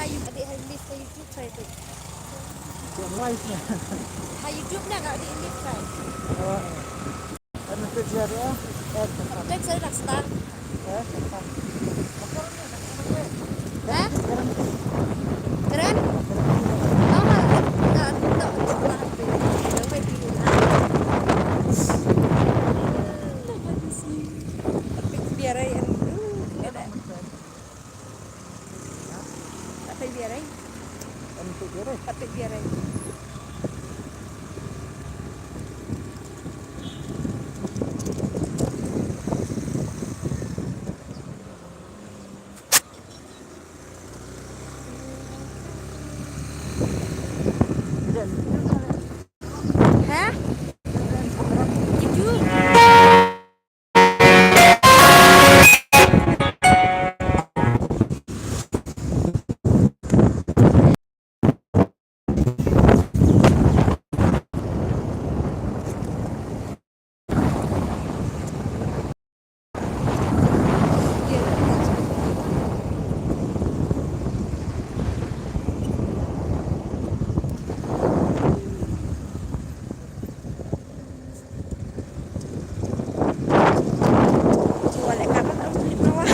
live ke YouTube saya tuh. Yang live nya. YouTube-nya nggak di live saya. Ano siya dia? Update saya dah start. Eh? Eh? Keren? Oh, nggak setelah itu. Yang baik di tapi biar aja. Tapi biar aja. Tapi biar aja. Hah? YouTube. Boleh karena tahu di bawah.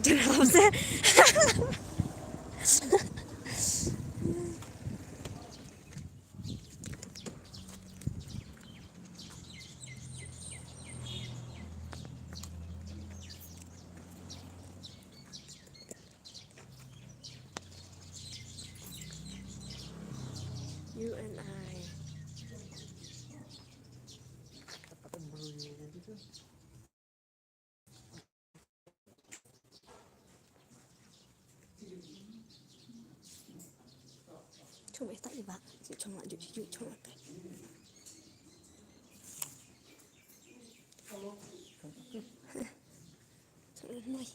Kenapa sih? You and I. Coba tak iba, coba jujur coba teh. Noi.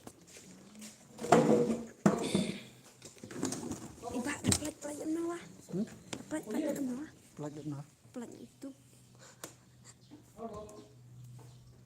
Iba dapat pelajaran mawah. Dapat pelajaran mawah. Pelajaran